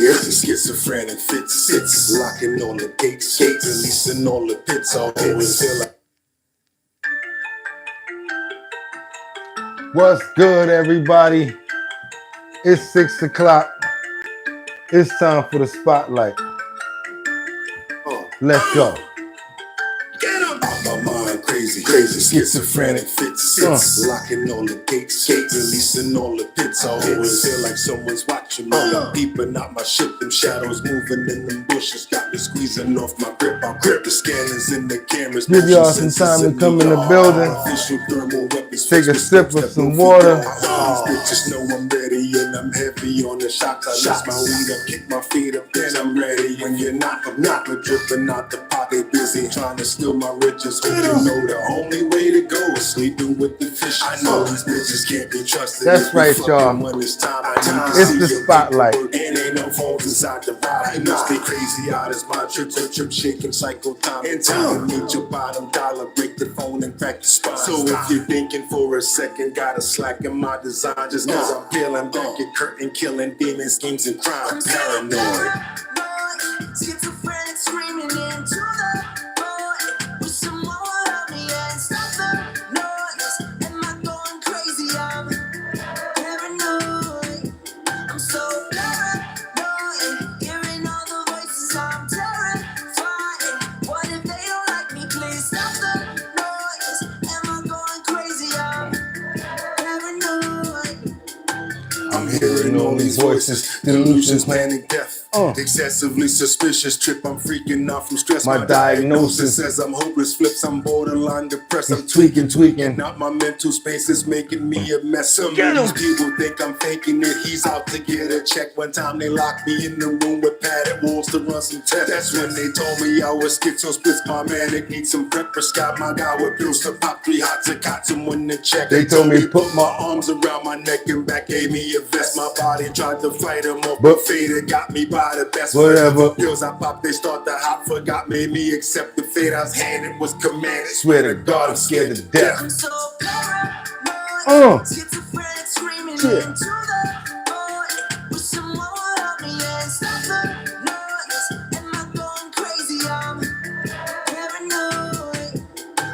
Yeah, schizophrenic fits, locking all the gates, releasing all the pits. I always feel like. What's good, everybody? It's 6 o'clock. It's time for the spotlight. Let's go. Out my mind, crazy, schizophrenic fits, locking all the gates, releasing all the pits. I always feel like someone's watching me. I'm peeping out my shit, them shadows moving in them bushes, got me squeezing off my grip. I grip the scanners in the cameras. Give y'all some time to come in the building. Take a sip of some water. Bitches know I'm ready and I'm heavy on the shots. I lift my weed up, kick my feet up, then I'm ready. When you're not, I'm not. We're dripping out the pocket, busy trying to steal my riches. Hope you know the only way to go is sleeping with the fish. I know these bitches can't be trusted. That's right, y'all. It's the spotlight. And ain't no phones inside the ride. It must be crazy out. It's my trip, shaking cycle time. In time, need your bottom dollar, break the phone and crack the spine. So if you're thinking for a second, gotta slacken my design. Just cause I'm peeling back your curtain, killing demons, schemes, and crime. Paranoid. Schizophrenic screaming into the void. Wish someone would help me and stop the noise. Am I going crazy? I'm paranoid. I'm so paranoid. Hearing all the voices, I'm terrified. What if they don't like me? Please stop the noise. Am I going crazy? I'm paranoid. I'm hearing all these voices, delusions, manic death. Excessively suspicious trip, I'm freaking out from stress. My diagnosis says I'm hopeless, flips, I'm borderline depressed. I'm tweaking. Not my mental space is making me a mess. Some of these people think I'm faking it. He's out to get a check. One time they locked me in the room with padded walls to run some tests. That's when they told me I was schizo, splits my manic, need some prep for Scott. My guy with pills to pop 3 hot to cot someone to check. They told me put my arms around my neck and back, gave me a vest. My body tried to fight him off, but fate got me by the best. Whatever pills I popped, they start to hop. Forgot, made me accept the fate I was handed was commanded. Swear to God, I'm scared to death. I'm so paranoid. Schizophrenic screaming into the void. Wish someone would help me and stop the noise. Am I going crazy? I'm paranoid.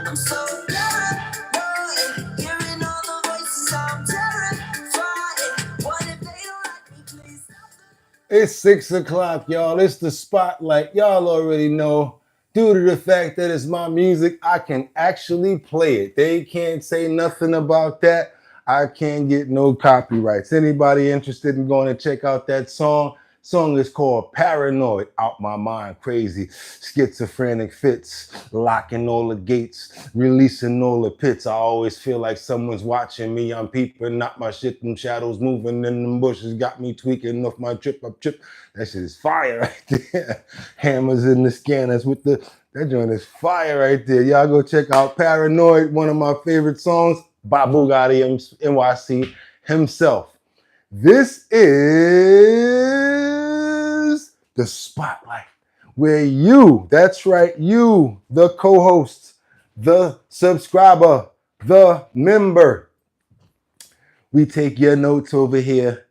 I'm so paranoid. Hearing all the voices, I'm terrified. What if they don't like me? Please stop the It's 6 o'clock, y'all. It's the spotlight. Y'all already know. Due to the fact that it's my music, I can actually play it. They can't say nothing about that. I can't get no copyrights. Anybody interested in going to check out that song? Song is called Paranoid, Out My Mind, Crazy, Schizophrenic Fits, Locking All the Gates, Releasing All the Pits. I always feel like someone's watching me. I'm peeping, not my shit, them shadows moving in them bushes, got me tweaking off my trip. That shit is fire right there. Hammers in the scanners with that joint is fire right there. Y'all go check out Paranoid, one of my favorite songs by Boogottinyc himself. This is the spotlight where you, that's right, you, the co-host, the subscriber, the member, we take your notes over here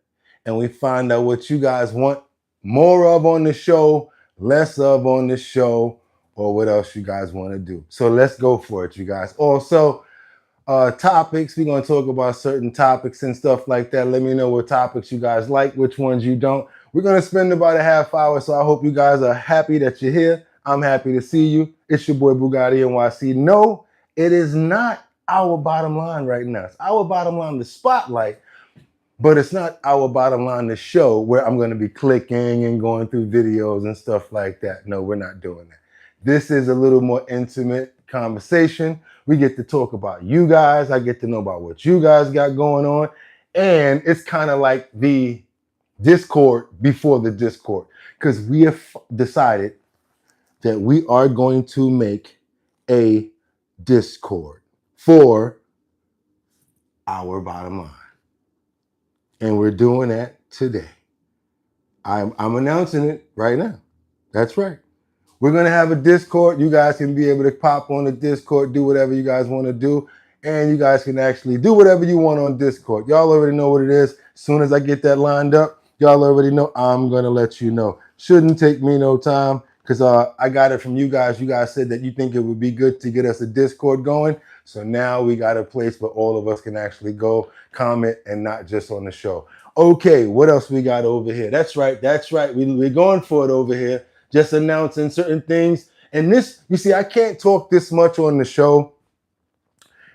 and we find out what you guys want more of on the show, less of on the show, or what else you guys want to do. So let's go for it, you guys. Also, topics, we're going to talk about certain topics and stuff like that. Let me know what topics you guys like, which ones you don't. We're going to spend about a half hour, so I hope you guys are happy that you're here. I'm happy to see you. It's your boy Boogottinyc. No, it is not our bottom line right now. It's our bottom line, the spotlight, but it's not our bottom line, the show, where I'm going to be clicking and going through videos and stuff like that. No, we're not doing that. This is a little more intimate conversation. We get to talk about you guys. I get to know about what you guys got going on. And it's kind of like the Discord before the Discord, because we have decided that we are going to make a Discord for our bottom line. And we're doing that today. I'm announcing it right now. That's right. We're going to have a Discord. You guys can be able to pop on the Discord, do whatever you guys want to do. And you guys can actually do whatever you want on Discord. Y'all already know what it is. As soon as I get that lined up, Y'all already know I'm going to let you know. Shouldn't take me no time because I got it from you guys. You guys said that you think it would be good to get us a Discord going. So now we got a place where all of us can actually go comment and not just on the show. Okay, what else we got over here? That's right. We're going for it over here. Just announcing certain things. And this, you see, I can't talk this much on the show.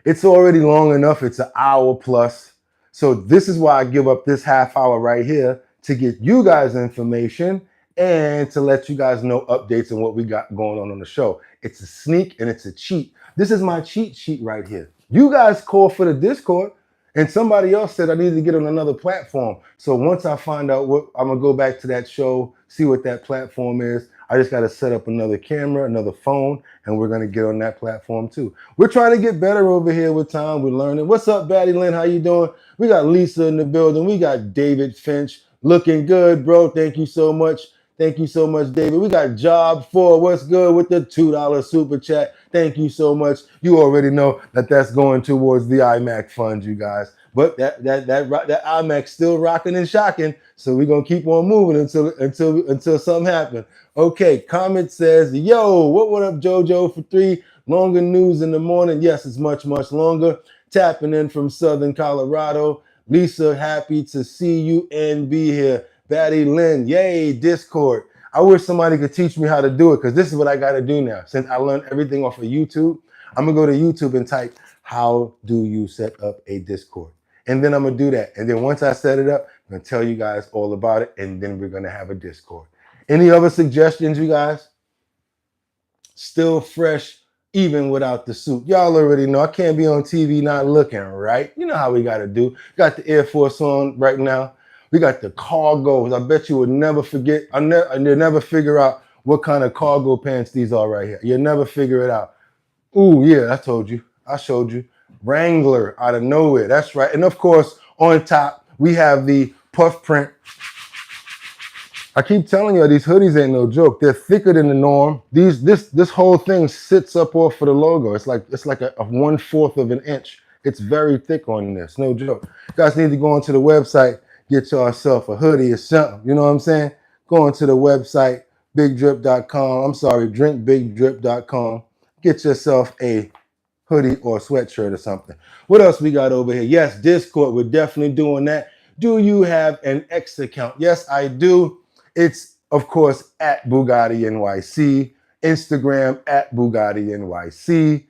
It's already long enough. It's an hour plus. So this is why I give up this half hour right here to get you guys information and to let you guys know updates on what we got going on the show. It's a sneak and it's a cheat. This is my cheat sheet right here. You guys call for the Discord and somebody else said I need to get on another platform. So once I find out what, I'm gonna go back to that show, see what that platform is. I just got to set up another camera, another phone, and we're going to get on that platform too. We're trying to get better over here with time. We're learning. What's up, Batty Lynn? How you doing? We got Lisa in the building. We got David Finch. Looking good, bro. Thank you so much. Thank you so much, David. We got Job 4. What's good with the $2 super chat? Thank you so much. You already know that that's going towards the iMac fund, you guys. But that iMac still rocking and shocking. So we're gonna keep on moving until something happens. Okay, comment says, yo, what up, JoJo for 3? Longer news in the morning. Yes, it's much longer. Tapping in from Southern Colorado. Lisa, happy to see you and be here. Batty Lynn, yay, Discord. I wish somebody could teach me how to do it because this is what I got to do now. Since I learned everything off of YouTube, I'm going to go to YouTube and type, how do you set up a Discord? And then I'm going to do that. And then once I set it up, I'm going to tell you guys all about it. And then we're going to have a Discord. Any other suggestions, you guys? Still fresh, even without the suit. Y'all already know I can't be on TV not looking, right? You know how we got to do. Got the Air Force on right now. We got the cargos. I bet you would never forget. You'll never figure out what kind of cargo pants these are right here. You'll never figure it out. Ooh, yeah, I told you. I showed you. Wrangler out of nowhere. That's right. And of course, on top, we have the puff print. I keep telling you, these hoodies ain't no joke. They're thicker than the norm. This whole thing sits up off of the logo. It's like a 1/4 of an inch. It's very thick on this. No joke. You guys need to go onto the website, get yourself a hoodie or something. You know what I'm saying? Go onto the website, bigdrip.com. I'm sorry, drinkbigdrip.com. Get yourself a hoodie or sweatshirt or something. What else we got over here? Yes, Discord. We're definitely doing that. Do you have an X account? Yes, I do. It's, of course, at Boogottinyc, Instagram at Boogottinyc,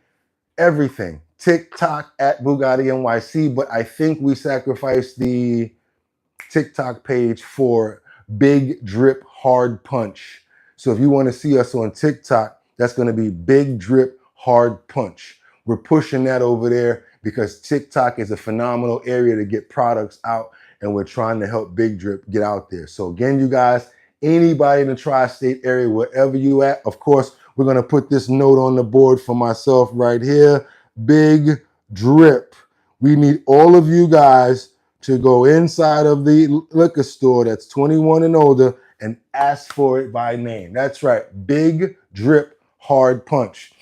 everything. TikTok at Boogottinyc, but I think we sacrificed the TikTok page for Big Drip Hard Punch. So if you want to see us on TikTok, that's going to be Big Drip Hard Punch. We're pushing that over there because TikTok is a phenomenal area to get products out, and we're trying to help Big Drip get out there. So again, you guys, anybody in the tri-state area, wherever you at, of course, we're going to put this note on the board for myself right here. Big Drip. We need all of you guys to go inside of the liquor store that's 21 and older and ask for it by name. That's right. Big Drip Hard Punch.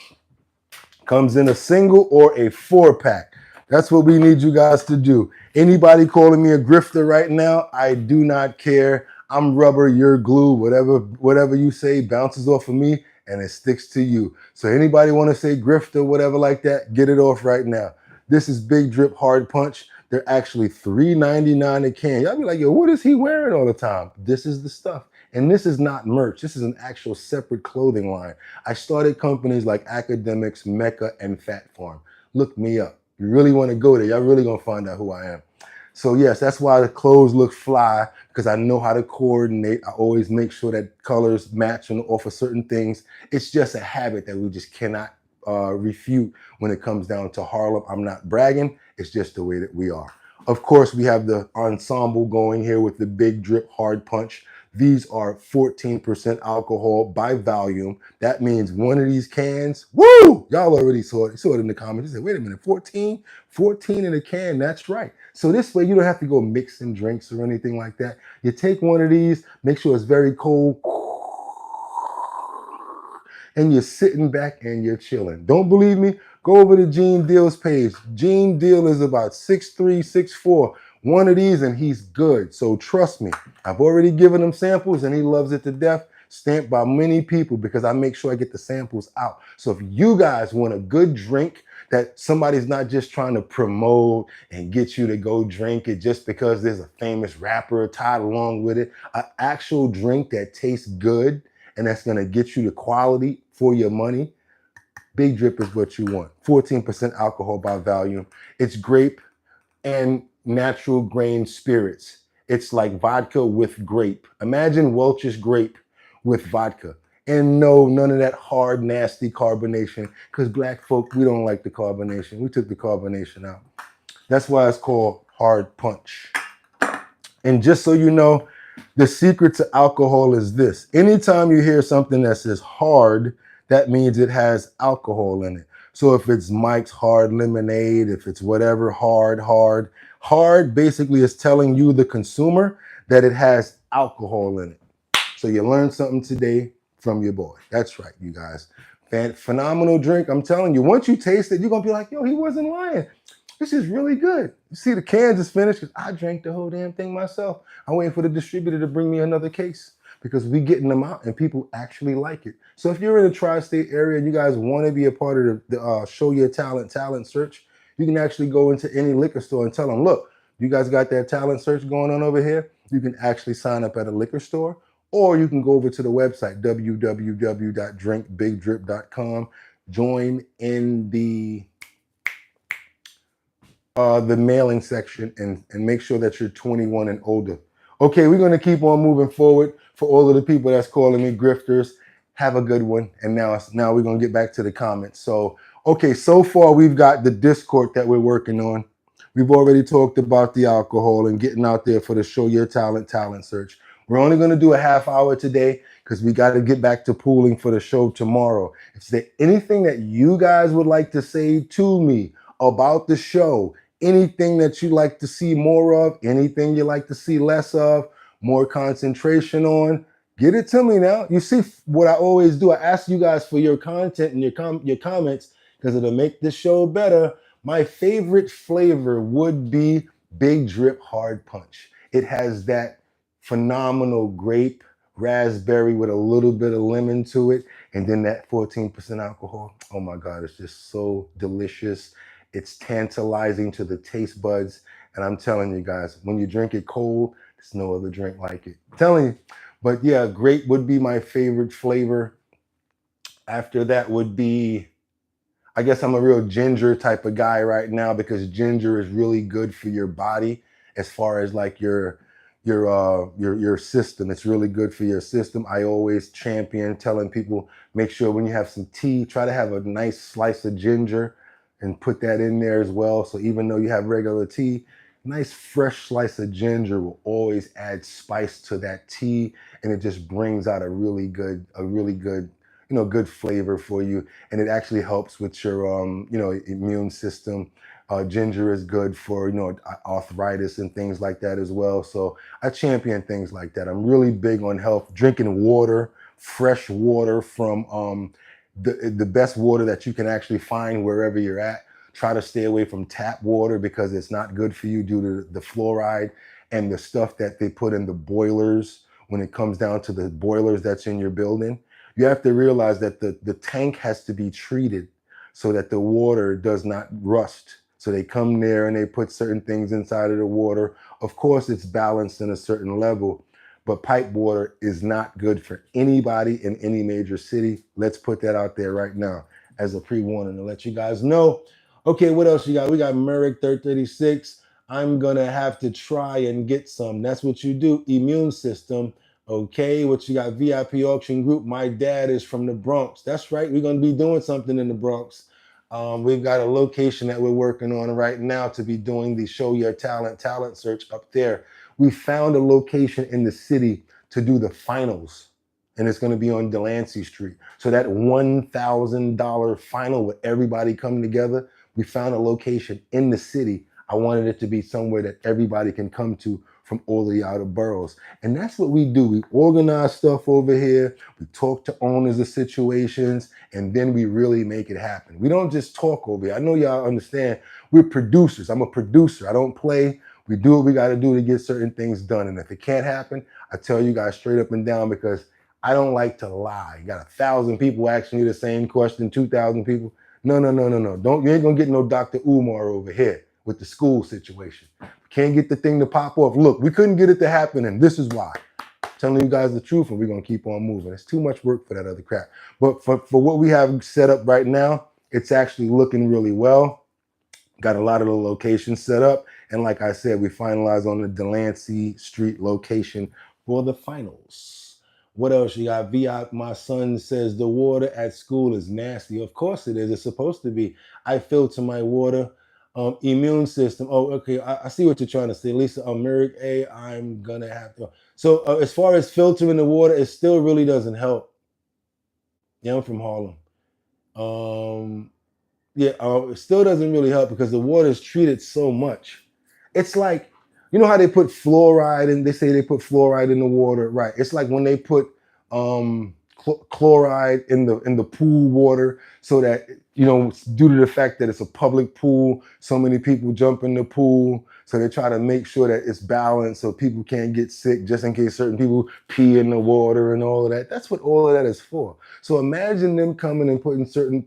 Comes in a single or a 4-pack. That's what we need you guys to do. Anybody calling me a grifter right now, I do not care. I'm rubber, you're glue. Whatever you say bounces off of me and it sticks to you. So anybody want to say grifter, whatever like that, get it off right now. This is Big Drip Hard Punch. They're actually $3.99 a can. Y'all be like, yo, what is he wearing all the time? This is the stuff. And this is not merch. This is an actual separate clothing line. I started companies like Academics, Mecca, and Fat Farm. Look me up. You really want to go there, y'all really gonna find out who I am. So yes, that's why the clothes look fly, because I know how to coordinate. I always make sure that colors match and offer certain things. It's just a habit that we just cannot refute when it comes down to Harlem. I'm not bragging. It's just the way that we are. Of course, we have the ensemble going here with the Big Drip Hard Punch. These are 14% alcohol by volume. That means one of these cans, woo! Y'all already saw it. You saw it in the comments. You said, wait a minute, 14? 14 in a can, that's right. So this way you don't have to go mixing drinks or anything like that. You take one of these, make sure it's very cold, and you're sitting back and you're chilling. Don't believe me? Go over to Gene Deal's page. Gene Deal is about 6'3", 6'4", one of these and he's good. So trust me, I've already given him samples and he loves it to death. Stamped by many people because I make sure I get the samples out. So if you guys want a good drink that somebody's not just trying to promote and get you to go drink it just because there's a famous rapper tied along with it, an actual drink that tastes good and that's gonna get you the quality for your money, Big Drip is what you want. 14% alcohol by volume. It's grape and natural grain spirits. It's like vodka with grape. Imagine Welch's grape with vodka. And no, none of that hard, nasty carbonation, because black folk, we don't like the carbonation. We took the carbonation out. That's why it's called hard punch. And just so you know, the secret to alcohol is this. Anytime you hear something that says hard, that means it has alcohol in it. So if it's Mike's Hard Lemonade, if it's whatever, hard basically is telling you, the consumer, that it has alcohol in it. So you learned something today from your boy. That's right, you guys. Phenomenal drink. I'm telling you, once you taste it, you're going to be like, yo, he wasn't lying. This is really good. You see, the cans is finished because I drank the whole damn thing myself. I'm waiting for the distributor to bring me another case because we getting them out and people actually like it. So if you're in the tri-state area and you guys want to be a part of the Show Your Talent search, you can actually go into any liquor store and tell them, look, you guys got that talent search going on over here. You can actually sign up at a liquor store, or you can go over to the website, www.drinkbigdrip.com, join in the mailing section and make sure that you're 21 and older. Okay, we're going to keep on moving forward. For all of the people that's calling me grifters, have a good one. And now we're going to get back to the comments. So, okay, so far we've got the Discord that we're working on. We've already talked about the alcohol and getting out there for the Show Your Talent search. We're only going to do a half hour today because we got to get back to pooling for the show tomorrow. Is there anything that you guys would like to say to me about the show? Anything that you like to see more of, anything you like to see less of, more concentration on, get it to me now. You see what I always do. I ask you guys for your content and your comments because it'll make this show better. My favorite flavor would be Big Drip Hard Punch. It has that phenomenal grape, raspberry with a little bit of lemon to it, and then that 14% alcohol. Oh my God, it's just so delicious. It's tantalizing to the taste buds. And I'm telling you guys, when you drink it cold, there's no other drink like it. I'm telling you. But yeah, grape would be my favorite flavor. After that would be, I guess I'm a real ginger type of guy right now because ginger is really good for your body as far as like your system. It's really good for your system. I always champion telling people, make sure when you have some tea, try to have a nice slice of ginger and put that in there as well. So even though you have regular tea, nice fresh slice of ginger will always add spice to that tea, and it just brings out a really good, good flavor for you. And it actually helps with your, immune system. Ginger is good for, arthritis and things like that as well. So I champion things like that. I'm really big on health, drinking water, fresh water from, the best water that you can actually find wherever you're at. Try to stay away from tap water because it's not good for you due to the fluoride and the stuff that they put in the boilers when it comes down to the boilers that's in your building. You have to realize that the tank has to be treated so that the water does not rust. So they come there and they put certain things inside of the water. Of course, it's balanced in a certain level, but pipe water is not good for anybody in any major city. Let's put that out there right now as a pre-warning to let you guys know. Okay, what else you got? We got Merrick 336. I'm gonna have to try and get some. That's what you do, immune system. Okay, what you got? VIP auction group. My dad is from the Bronx. That's right, we're gonna be doing something in the Bronx. We've got a location that we're working on right now to be doing the Show Your Talent search up there. We found a location in the city to do the finals, and it's going to be on Delancey Street. So that $1,000 final with everybody coming together, we found a location in the city. I wanted it to be somewhere that everybody can come to from all the outer boroughs. And that's what we do. We organize stuff over here. We talk to owners of situations, and then we really make it happen. We don't just talk over here. I know y'all understand. We're producers. I'm a producer. I don't play. We do what we got to do to get certain things done. And if it can't happen, I tell you guys straight up and down, because I don't like to lie. You got 1,000 people asking you the same question, 2,000 people. No. You ain't gonna get no Dr. Umar over here with the school situation. Can't get the thing to pop off. Look, we couldn't get it to happen, and this is why. Telling you guys the truth, and we're gonna keep on moving. It's too much work for that other crap. But for what we have set up right now, it's actually looking really well. Got a lot of the locations set up. And like I said, we finalized on the Delancey Street location for the finals. What else you got? My son says the water at school is nasty. Of course it is. It's supposed to be. I filter my water. Immune system. Oh, okay. I see what you're trying to say, Lisa. Merrick A. I'm gonna have to. So as far as filtering the water, it still really doesn't help. Yeah, I'm from Harlem. It still doesn't really help because the water is treated so much. It's like, you know how they put fluoride in, they say they put fluoride in the water, right? It's like when they put chloride in the pool water, so that, you know, due to the fact that it's a public pool, so many people jump in the pool, so they try to make sure that it's balanced so people can't get sick, just in case certain people pee in the water and all of that. That's what all of that is for. So imagine them coming and putting certain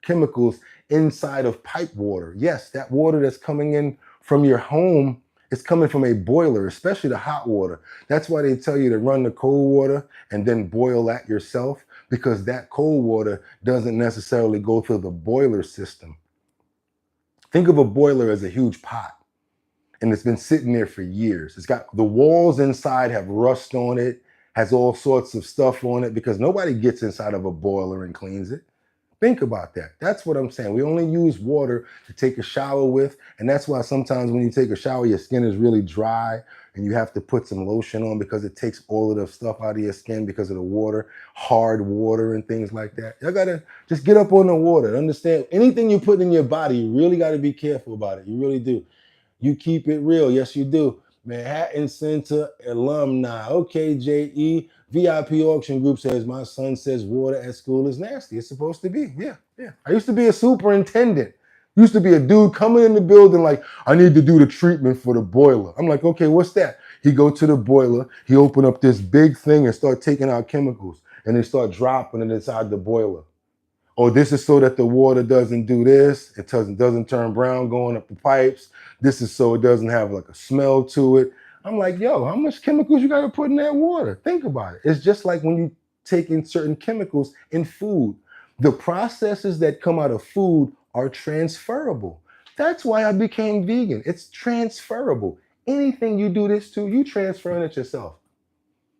chemicals inside of pipe water. Yes, that water that's coming in from your home is coming from a boiler, especially the hot water. That's why they tell you to run the cold water and then boil that yourself, because that cold water doesn't necessarily go through the boiler system. Think of a boiler as a huge pot, and it's been sitting there for years. It's got the walls inside have rust on it, has all sorts of stuff on it, because nobody gets inside of a boiler and cleans it. Think about that. That's what I'm saying. We only use water to take a shower with, and that's why sometimes when you take a shower, your skin is really dry and you have to put some lotion on, because it takes all of the stuff out of your skin because of the water, hard water and things like that. Y'all gotta just get up on the water. Understand, anything you put in your body, you really gotta be careful about it. You really do. You keep it real. Yes, you do. Manhattan Center alumni. Okay, JE. VIP Auction Group says, my son says water at school is nasty. It's supposed to be. Yeah. I used to be a superintendent. Used to be a dude coming in the building like, I need to do the treatment for the boiler. I'm like, okay, what's that? He go to the boiler. He open up this big thing and start taking out chemicals, and they start dropping it inside the boiler. Oh, this is so that the water doesn't do this. It doesn't turn brown going up the pipes. This is so it doesn't have like a smell to it. I'm like, yo, how much chemicals you got to put in that water? Think about it. It's just like when you take in certain chemicals in food. The processes that come out of food are transferable. That's why I became vegan. It's transferable. Anything you do this to, you transferring it yourself.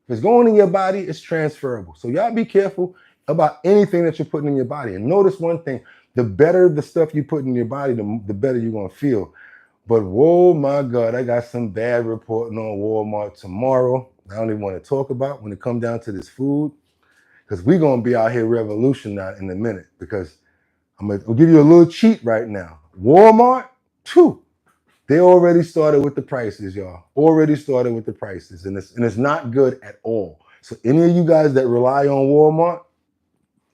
If it's going in your body, it's transferable. So y'all be careful about anything that you're putting in your body. And notice one thing, the better the stuff you put in your body, the better you're going to feel. But whoa, my God, I got some bad reporting on Walmart tomorrow. I don't even want to talk about when it comes down to this food, because we're going to be out here revolutionizing in a minute, because I'll give you a little cheat right now. Walmart, they already started with the prices, y'all. Already started with the prices, and it's not good at all. So any of you guys that rely on Walmart,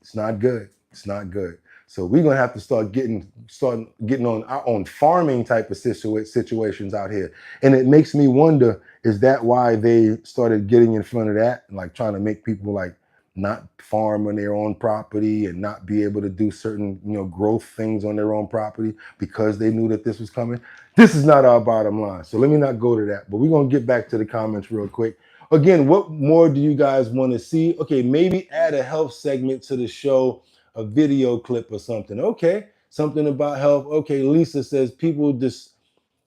it's not good. It's not good. So we're gonna have to start getting on our own farming type of situations out here. And it makes me wonder, is that why they started getting in front of that, and like trying to make people like not farm on their own property and not be able to do certain, growth things on their own property, because they knew that this was coming? This is not our bottom line. So let me not go to that, but we're gonna get back to the comments real quick. Again, what more do you guys want to see? Okay, maybe add a health segment to the show, a video clip or something. Okay, something about health. Okay, Lisa says people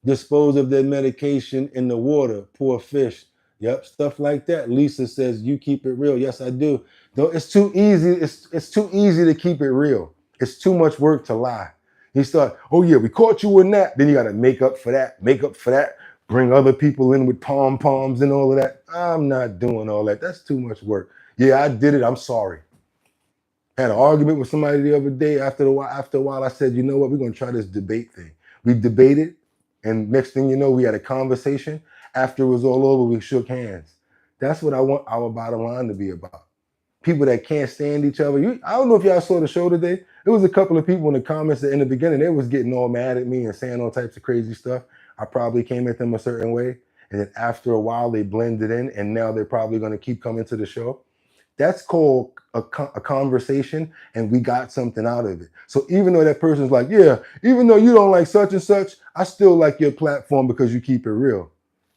dispose of their medication in the water. Poor fish. Yep, stuff like that. Lisa says you keep it real. Yes, I do. No, it's too easy. It's too easy to keep it real. It's too much work to lie. You start, oh yeah, we caught you in that. Then you got to make up for that. Bring other people in with pom-poms and all of that. I'm not doing all that. That's too much work. Yeah, I did it. I'm sorry. Had an argument with somebody the other day. After a while, I said, you know what? We're going to try this debate thing. We debated, and next thing you know, we had a conversation. After it was all over, we shook hands. That's what I want our bottom line to be about. People that can't stand each other. I don't know if y'all saw the show today. There was a couple of people in the comments that in the beginning, they was getting all mad at me and saying all types of crazy stuff. I probably came at them a certain way, and then after a while they blended in, and now they're probably going to keep coming to the show. That's called a conversation, and we got something out of it. So even though that person's like, yeah, even though you don't like such and such, I still like your platform because you keep it real.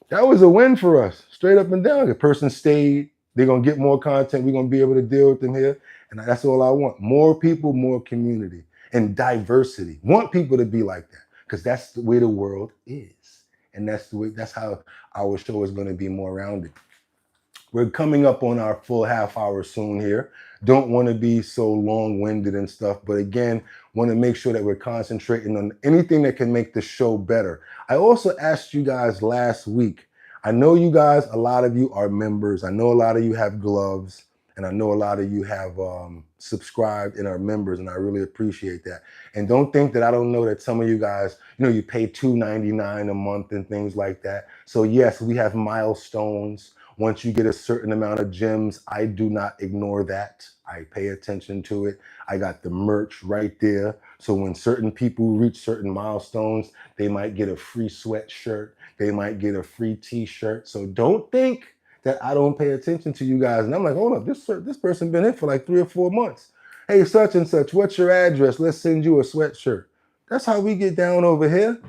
That was a win for us, straight up and down. The person stayed. They're going to get more content. We're going to be able to deal with them here. And that's all I want. More people, more community, and diversity. Want people to be like that because that's the way the world is. And that's how our show is going to be more rounded. We're coming up on our full half hour soon here. Don't want to be so long-winded and stuff, but again, want to make sure that we're concentrating on anything that can make the show better. I also asked you guys last week. I know you guys, a lot of you are members. I know a lot of you have gloves, and I know a lot of you have subscribed and are members, and I really appreciate that. And don't think that I don't know that some of you guys, you pay $2.99 a month and things like that. So yes, we have milestones. Once you get a certain amount of gems, I do not ignore that. I pay attention to it. I got the merch right there. So when certain people reach certain milestones, they might get a free sweatshirt. They might get a free t-shirt. So don't think that I don't pay attention to you guys. And I'm like, hold up, this person been here for like 3 or 4 months. Hey, such and such, what's your address? Let's send you a sweatshirt. That's how we get down over here,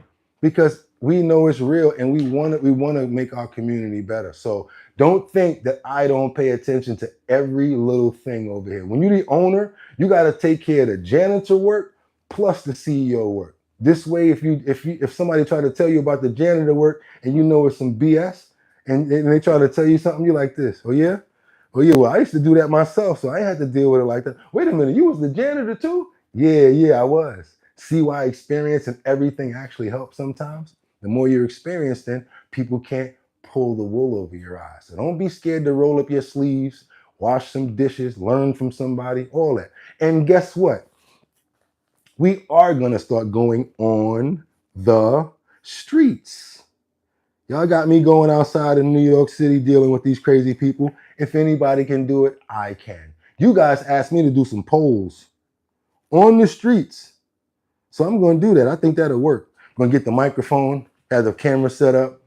because we know it's real and we want to make our community better. So don't think that I don't pay attention to every little thing over here. When you're the owner, you got to take care of the janitor work plus the CEO work. This way, if somebody try to tell you about the janitor work and you know it's some BS, and they try to tell you something, you like this. Oh yeah? Oh yeah, well, I used to do that myself, so I had to deal with it like that. Wait a minute, you was the janitor too? Yeah, I was. See why experience and everything actually helps sometimes? The more you're experienced, then people can't pull the wool over your eyes. So don't be scared to roll up your sleeves, wash some dishes, learn from somebody, all that. And guess what? We are going to start going on the streets. Y'all got me going outside in New York City dealing with these crazy people. If anybody can do it, I can. You guys asked me to do some polls on the streets. So I'm going to do that. I think that'll work. I'm going to get the microphone, have the camera set up,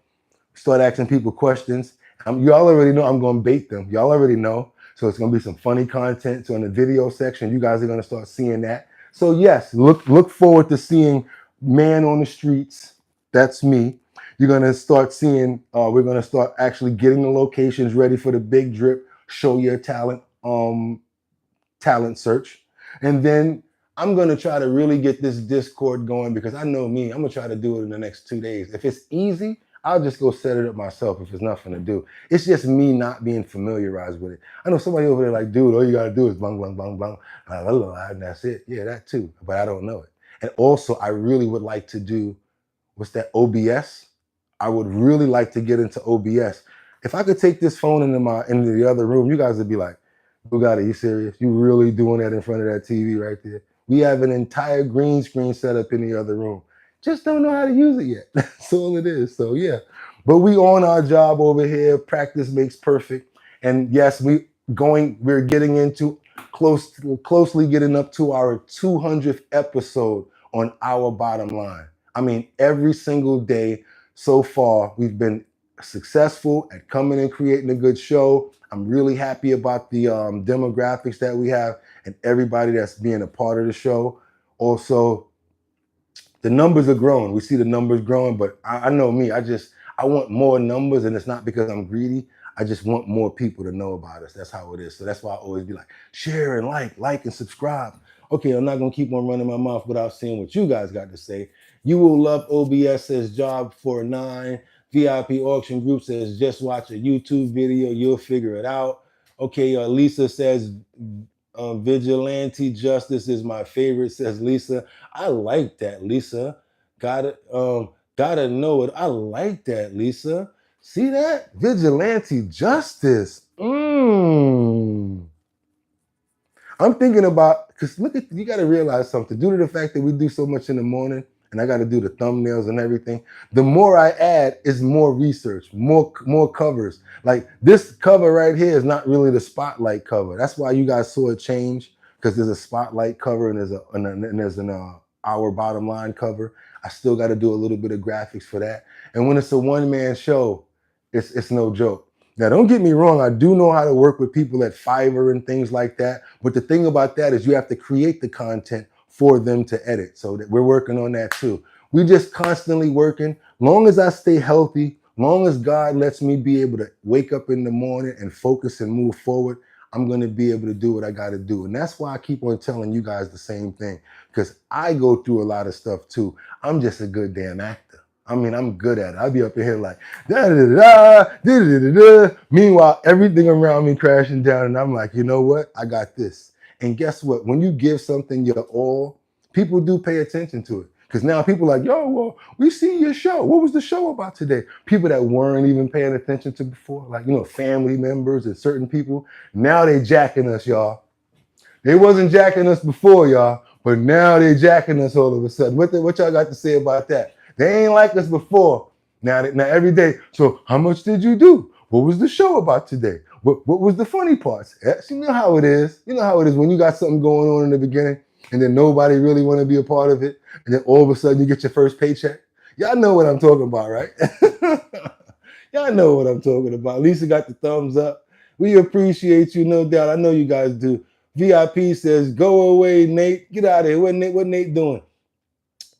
start asking people questions. Y'all already know I'm going to bait them. Y'all already know. So it's going to be some funny content. So in the video section, you guys are going to start seeing that. So yes, look forward to seeing man on the streets. That's me. You're going to start seeing, we're going to start actually getting the locations ready for the big drip, show your talent, talent search. And then I'm going to try to really get this Discord going, because I know me, I'm going to try to do it in the next 2 days. If it's easy, I'll just go set it up myself if there's nothing to do. It's just me not being familiarized with it. I know somebody over there like, dude, all you got to do is blah, blah, blah, blah, and that's it. Yeah, that too. But I don't know it. And also, I really would like to do, what's that, OBS? I would really like to get into OBS. If I could take this phone into the other room, you guys would be like, Boogotti, you serious? You really doing that in front of that TV right there? We have an entire green screen set up in the other room. Just don't know how to use it yet. That's all it is. So yeah, but we on our job over here. Practice makes perfect. And yes, we're getting into closely getting up to our 200th episode on Our Bottom Line. I mean, every single day so far, we've been successful at coming and creating a good show. I'm really happy about the demographics that we have and everybody that's being a part of the show. Also, the numbers are growing. We see the numbers growing, but I know me. I want more numbers, and it's not because I'm greedy. I just want more people to know about us. That's how it is. So that's why I always be like, share and like and subscribe. Okay, I'm not gonna keep on running my mouth without seeing what you guys got to say. You will love OBS, says Job for 9. VIP Auction Group says just watch a YouTube video, you'll figure it out. Okay, Lisa says vigilante justice is my favorite, says Lisa. I like that, Lisa. Gotta know it. I like that, Lisa. See that? Vigilante justice. I'm thinking about, because you got to realize something. Due to the fact that we do so much in the morning, and I got to do the thumbnails and everything, the more I add is more research, more covers. Like this cover right here is not really the spotlight cover. That's why you guys saw it change, because there's a spotlight cover and there's our bottom line cover. I still got to do a little bit of graphics for that. And when it's a one-man show, it's no joke. Now, don't get me wrong. I do know how to work with people at Fiverr and things like that. But the thing about that is you have to create the content for them to edit. So that we're working on that too. We just constantly working. Long as I stay healthy, long as God lets me be able to wake up in the morning and focus and move forward, I'm going to be able to do what I got to do. And that's why I keep on telling you guys the same thing, because I go through a lot of stuff too. I'm just a good damn actor. I mean, I'm good at it. I'll be up in here like, da da da da da da da. Meanwhile, everything around me crashing down, and I'm like, you know what? I got this. And guess what? When you give something your all, people do pay attention to it. Because now people are like, yo, well, we see your show. What was the show about today? People that weren't even paying attention to before, like, you know, family members and certain people. Now they jacking us, y'all. They wasn't jacking us before, y'all, but now they jacking us all of a sudden. What y'all got to say about that? They ain't like us before. Now every day. So how much did you do? What was the show about today? What was the funny parts? You know how it is. You know how it is when you got something going on in the beginning and then nobody really want to be a part of it. And then all of a sudden you get your first paycheck. Y'all know what I'm talking about, right? Y'all know what I'm talking about. Lisa got the thumbs up. We appreciate you, no doubt. I know you guys do. VIP says, go away, Nate. Get out of here. What Nate doing?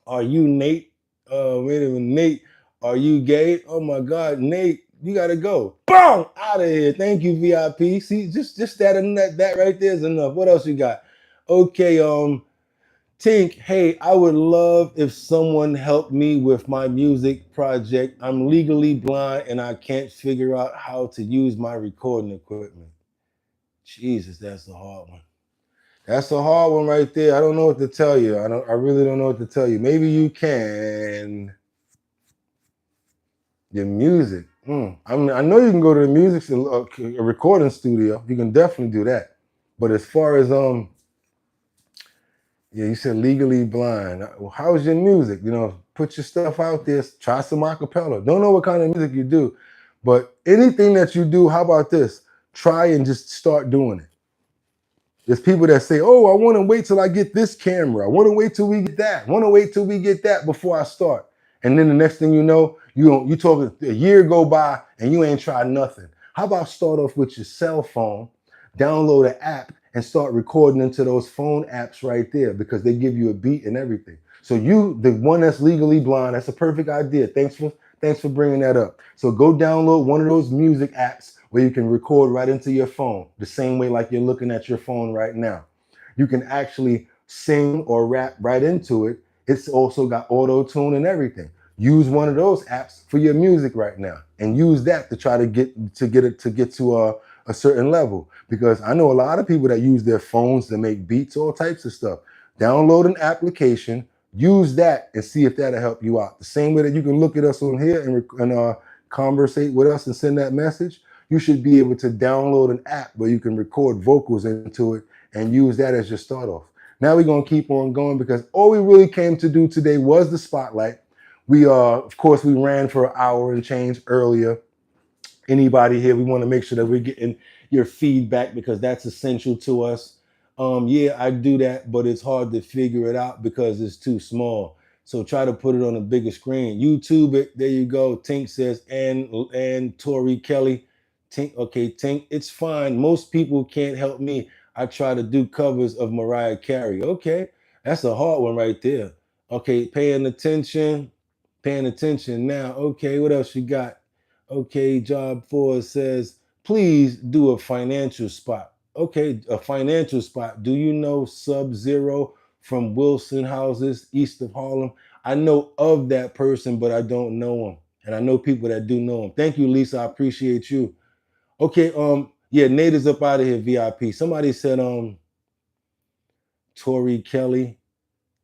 Are you Nate? Wait a minute, Nate. Are you gay? Oh my God, Nate, you gotta go. Boom! Out of here. Thank you, VIP. See, just that right there is enough. What else you got? Okay, Tink, hey, I would love if someone helped me with my music project. I'm legally blind and I can't figure out how to use my recording equipment. Jesus, that's a hard one. That's a hard one right there. I don't know what to tell you. I really don't know what to tell you. Maybe you can. Your music. I mean, I know you can go to the music a recording studio. You can definitely do that. But as far as yeah, you said legally blind. Well, how's your music? You know, put your stuff out there. Try some acapella. Don't know what kind of music you do, but anything that you do, how about this? Try and just start doing it. There's people that say, oh, I want to wait till I get this camera. I want to wait till we get that. I want to wait till we get that before I start. And then the next thing you know, you talking a year go by and you ain't tried nothing. How about start off with your cell phone, download an app and start recording into those phone apps right there because they give you a beat and everything. So you, the one that's legally blind, that's a perfect idea. Thanks for bringing that up. So go download one of those music apps where you can record right into your phone, the same way like you're looking at your phone right now. You can actually sing or rap right into it. It's also got auto tune and everything. Use one of those apps for your music right now and use that to try to get to a certain level. Because I know a lot of people that use their phones to make beats, all types of stuff. Download an application, use that and see if that'll help you out. The same way that you can look at us on here and conversate with us and send that message, you should be able to download an app where you can record vocals into it and use that as your start off. Now we're going to keep on going because all we really came to do today was the spotlight. We of course, we ran for an hour and change earlier. Anybody here, we want to make sure that we're getting your feedback because that's essential to us. Yeah, I do that, but it's hard to figure it out because it's too small. So try to put it on a bigger screen. YouTube it. There you go. Tink says, and Tori Kelly. Tink, okay, Tink, it's fine. Most people can't help me. I try to do covers of Mariah Carey. Okay, that's a hard one right there. Okay, paying attention now. Okay, what else you got? Okay, Job 4 says, please do a financial spot. Okay, a financial spot. Do you know Sub-Zero from Wilson Houses, east of Harlem? I know of that person, but I don't know him. And I know people that do know him. Thank you, Lisa. I appreciate you. Okay, yeah, Nate is up out of here, VIP. Somebody said, Tori Kelly,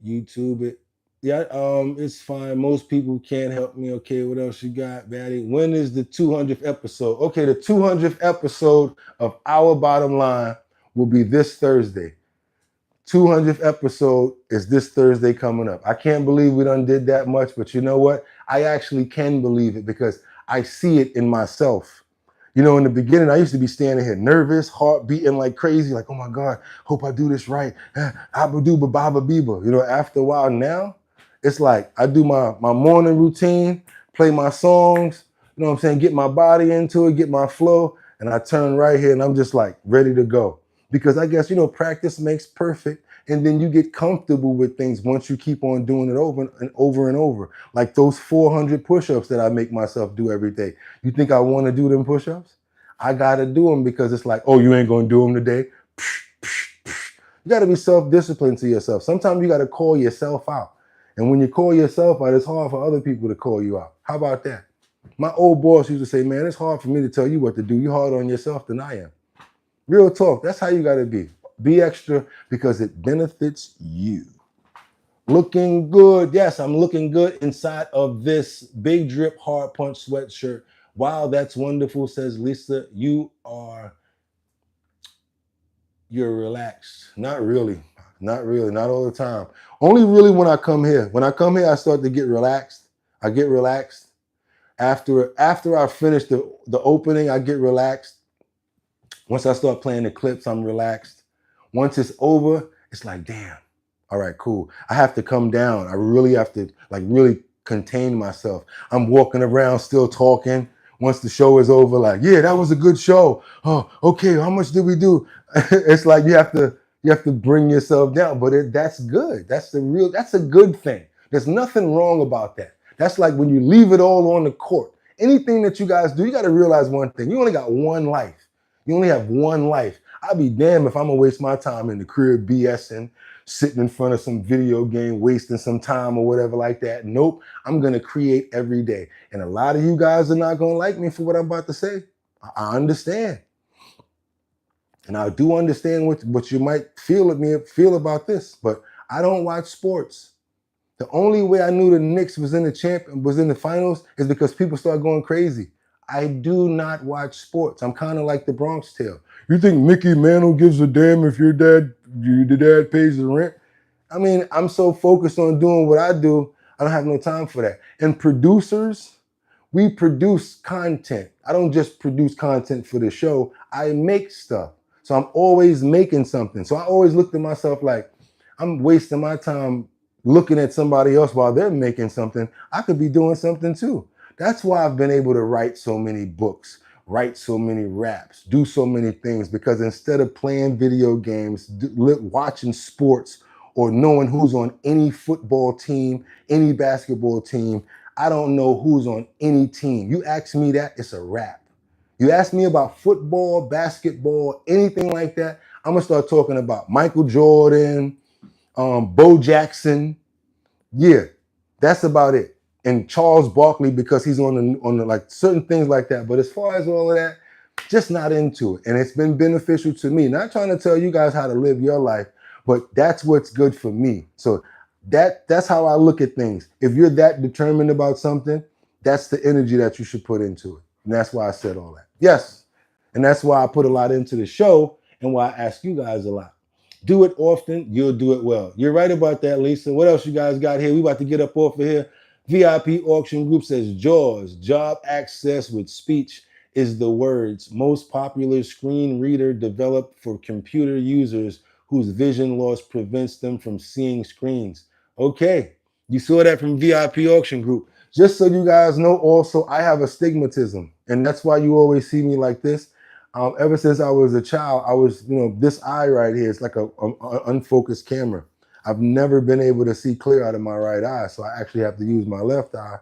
YouTube it. Yeah, it's fine. Most people can't help me. Okay, what else you got, Batty? When is the 200th episode? Okay, the 200th episode of Our Bottom Line will be this Thursday. 200th episode is this Thursday coming up. I can't believe we done did that much, but you know what? I actually can believe it because I see it in myself. You know, in the beginning, I used to be standing here nervous, heart beating like crazy, like, oh my God, hope I do this right. Abba dooba baba biba. You know, after a while now, it's like I do my morning routine, play my songs, you know what I'm saying, get my body into it, get my flow, and I turn right here and I'm just like ready to go. Because I guess, you know, practice makes perfect. And then you get comfortable with things once you keep on doing it over and over and over. Like those 400 push-ups that I make myself do every day. You think I want to do them push-ups? I got to do them because it's like, oh, you ain't going to do them today? You got to be self-disciplined to yourself. Sometimes you got to call yourself out. And when you call yourself out, it's hard for other people to call you out. How about that? My old boss used to say, man, it's hard for me to tell you what to do. You're harder on yourself than I am. Real talk. That's how you got to be. Be extra because it benefits you. Looking good. Yes, I'm looking good inside of this Big Drip Hard Punch sweatshirt. Wow, that's wonderful, says Lisa. You're relaxed. Not really. Not really. Not all the time. Only really when I come here. When I come here, I start to get relaxed. I get relaxed. After I finish the opening, I get relaxed. Once I start playing the clips, I'm relaxed. Once it's over, it's like, damn. All right, cool. I have to come down. I really have to really contain myself. I'm walking around still talking. Once the show is over, like, yeah, that was a good show. Oh, okay. How much did we do? It's like you have to bring yourself down. But that's good. That's a good thing. There's nothing wrong about that. That's like when you leave it all on the court. Anything that you guys do, you got to realize one thing. You only got one life. You only have one life. I'd be damned if I'm gonna waste my time in the crib BSing, sitting in front of some video game, wasting some time or whatever like that. Nope, I'm gonna create every day. And a lot of you guys are not gonna like me for what I'm about to say. I understand. And I do understand what you might feel about this, but I don't watch sports. The only way I knew the Knicks was in the finals is because people started going crazy. I do not watch sports. I'm kind of like the Bronx Tale. You think Mickey Mantle gives a damn if the dad pays the rent? I mean, I'm so focused on doing what I do, I don't have no time for that. And producers, we produce content. I don't just produce content for the show. I make stuff. So I'm always making something. So I always looked at myself like, I'm wasting my time looking at somebody else while they're making something. I could be doing something too. That's why I've been able to write so many books, write so many raps, do so many things, because instead of playing video games, watching sports, or knowing who's on any football team, any basketball team, I don't know who's on any team. You ask me that, it's a wrap. You ask me about football, basketball, anything like that, I'm gonna start talking about Michael Jordan, Bo Jackson. Yeah, that's about it. And Charles Barkley, because he's on the like certain things like that. But as far as all of that, just not into it. And it's been beneficial to me. Not trying to tell you guys how to live your life, but that's what's good for me. So that's how I look at things. If you're that determined about something, that's the energy that you should put into it. And that's why I said all that. Yes. And that's why I put a lot into the show and why I ask you guys a lot. Do it often, you'll do it well. You're right about that, Lisa. What else you guys got here? We about to get up off of here. VIP Auction Group says JAWS, job access with speech, is the words most popular screen reader developed for computer users whose vision loss prevents them from seeing screens. Okay, you saw that from VIP Auction Group. Just so you guys know, also, I have astigmatism, and that's why you always see me like this. Ever since I was a child, I was, this eye right here is like a unfocused camera. I've never been able to see clear out of my right eye, so I actually have to use my left eye,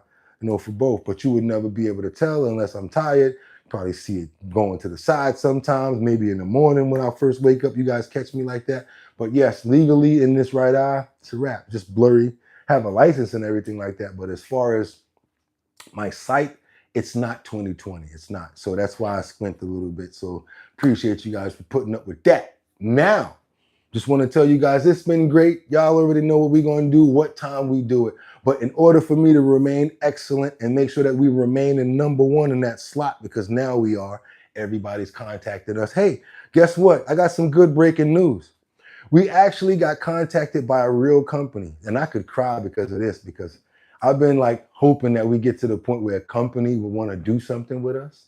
for both. But you would never be able to tell unless I'm tired. You probably see it going to the side sometimes, maybe in the morning when I first wake up, you guys catch me like that. But yes, legally in this right eye, it's a wrap, just blurry. Have a license and everything like that. But as far as my sight, it's not 2020. It's not. So that's why I squint a little bit. So appreciate you guys for putting up with that. Now, just want to tell you guys, it's been great. Y'all already know what we're going to do, what time we do it. But in order for me to remain excellent and make sure that we remain in number one in that slot, because now we are, everybody's contacted us. Hey, guess what? I got some good breaking news. We actually got contacted by a real company. And I could cry because of this, because I've been hoping that we get to the point where a company would want to do something with us.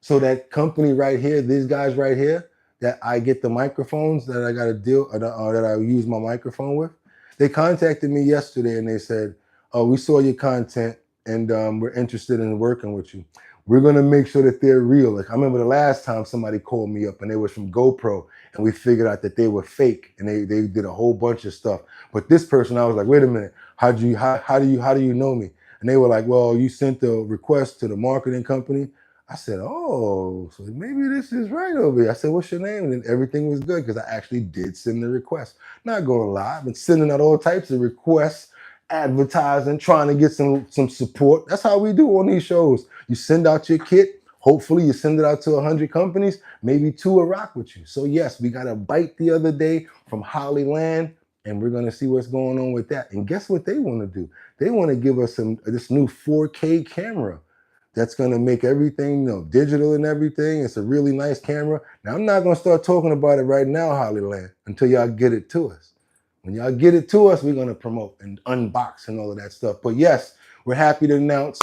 So that company right here, these guys right here, that I get the microphones that I got to deal, that I use my microphone with, they contacted me yesterday and they said, "Oh, we saw your content and we're interested in working with you. We're gonna make sure that they're real." Like, I remember the last time somebody called me up and they was from GoPro, and we figured out that they were fake and they did a whole bunch of stuff. But this person, I was like, "Wait a minute, how do you know me?" And they were like, "Well, you sent the request to the marketing company." I said, "Oh, so maybe this is right over here." I said, "What's your name?" And then everything was good because I actually did send the request. Not gonna lie, I've been sending out all types of requests, advertising, trying to get some support. That's how we do on these shows. You send out your kit. Hopefully, you send it out to 100 companies. Maybe 2 will rock with you. So yes, we got a bite the other day from Hollyland, and we're gonna see what's going on with that. And guess what they want to do? They want to give us this new 4K camera that's going to make everything, digital and everything. It's a really nice camera. Now, I'm not going to start talking about it right now, Hollyland, until y'all get it to us. When y'all get it to us, we're going to promote and unbox and all of that stuff. But yes, we're happy to announce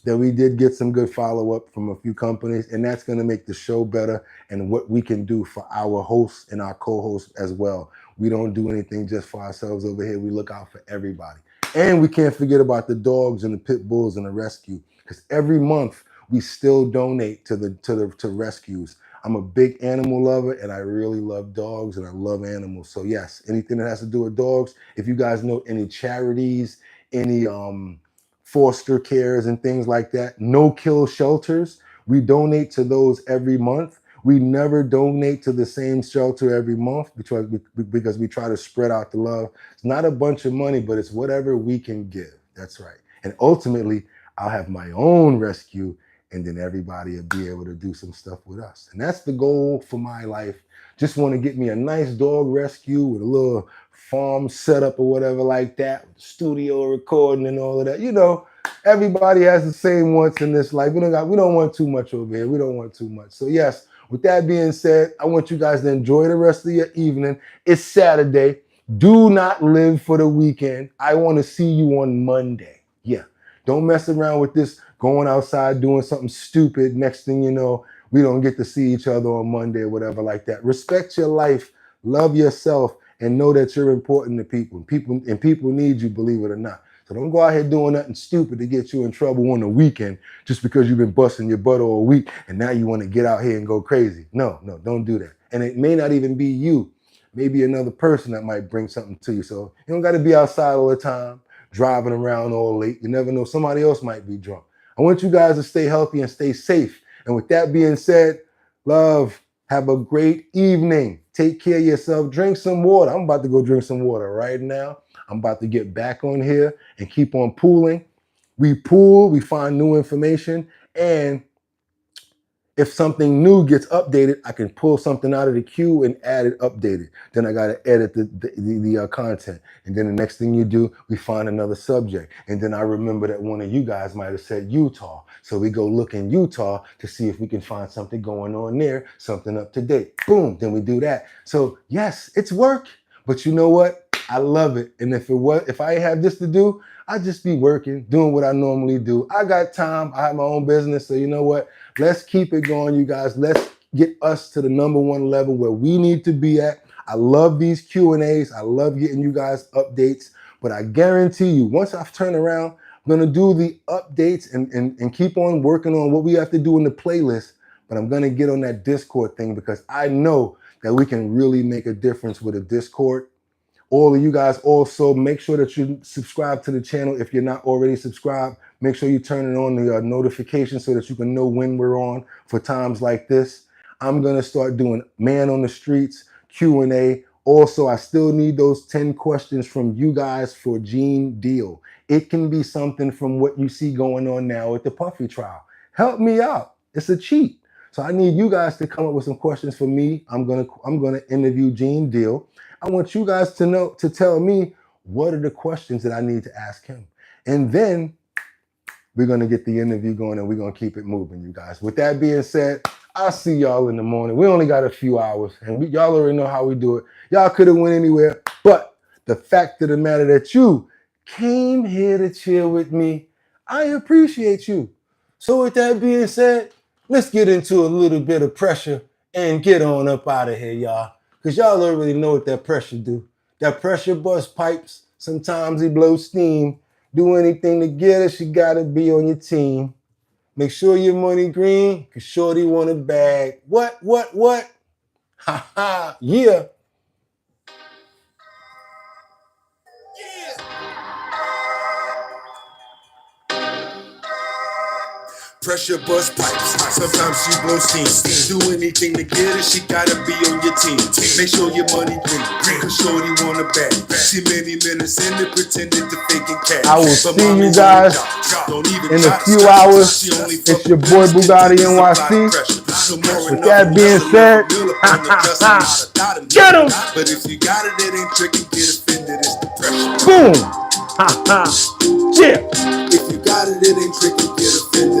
that we did get some good follow-up from a few companies, and that's going to make the show better and what we can do for our hosts and our co-hosts as well. We don't do anything just for ourselves over here. We look out for everybody. And we can't forget about the dogs and the pit bulls and the rescue, because every month we still donate to rescues. I'm a big animal lover, and I really love dogs and I love animals. So yes, anything that has to do with dogs, if you guys know any charities, any foster cares and things like that, no-kill shelters, we donate to those every month. We never donate to the same shelter every month because we try to spread out the love. It's not a bunch of money, but it's whatever we can give. That's right. And ultimately, I'll have my own rescue, and then everybody will be able to do some stuff with us. And that's the goal for my life. Just want to get me a nice dog rescue with a little farm setup or whatever like that, studio recording and all of that. Everybody has the same wants in this life. We don't want too much over here. We don't want too much. So yes, with that being said, I want you guys to enjoy the rest of your evening. It's Saturday. Do not live for the weekend. I want to see you on Monday. Yeah. Don't mess around with this going outside doing something stupid. Next thing you know, we don't get to see each other on Monday or whatever like that. Respect your life, love yourself, and know that you're important to people. People need you, believe it or not. So don't go out here doing nothing stupid to get you in trouble on the weekend just because you've been busting your butt all week and now you want to get out here and go crazy. No, don't do that. And it may not even be you. Maybe another person that might bring something to you. So you don't got to be outside all the time, driving around all late. You never know. Somebody else might be drunk. I want you guys to stay healthy and stay safe. And with that being said, love, have a great evening. Take care of yourself. Drink some water. I'm about to go drink some water right now. I'm about to get back on here and keep on pooling. We pool, we find new information, and if something new gets updated, I can pull something out of the queue and add it updated. Then I got to edit the content. And then the next thing you do, we find another subject. And then I remember that one of you guys might have said Utah. So we go look in Utah to see if we can find something going on there, something up to date. Boom, then we do that. So yes, it's work. But you know what? I love it. And if I have this to do, I'd just be working, doing what I normally do. I got time. I have my own business. So you know what? Let's keep it going, you guys. Let's get us to the #1 level where we need to be at. I love these Q&As. I love getting you guys updates. But I guarantee you, once I've turned around, I'm going to do the updates and keep on working on what we have to do in the playlist. But I'm going to get on that Discord thing because I know that we can really make a difference with a Discord. All of you guys also make sure that you subscribe to the channel. If you're not already subscribed, make sure you turn on the notifications so that you can know when we're on for times like this. I'm going to start doing man on the streets, Q&A. Also, I still need those 10 questions from you guys for Gene Deal. It can be something from what you see going on now at the Puffy trial. Help me out. It's a cheat. So I need you guys to come up with some questions for me. I'm gonna interview Gene Deal. I want you guys to tell me what are the questions that I need to ask him. And then we're gonna get the interview going and we're gonna keep it moving, you guys. With that being said, I'll see y'all in the morning. We only got a few hours and y'all already know how we do it. Y'all could have went anywhere, but the fact of the matter that you came here to chill with me, I appreciate you. So with that being said, let's get into a little bit of pressure and get on up out of here, y'all. Because y'all already know what that pressure do. That pressure bust pipes. Sometimes he blows steam. Do anything to get us, you gotta be on your team. Make sure your money green, because shorty want a bag. What? Ha ha, yeah. Pressure bust pipes, sometimes she blow steam. Do anything to get her, she gotta be on your team. Make sure your money green, cause shorty want a bag. She many minutes in it, pretended to faking cash. I will see you guys in a few hours. It's your boy Boogottinyc. With that being said, get him! But if you got it, it ain't tricking, get offended, it's the pressure. Boom! Ha ha! Yeah! If you got it, it ain't tricking, get offended.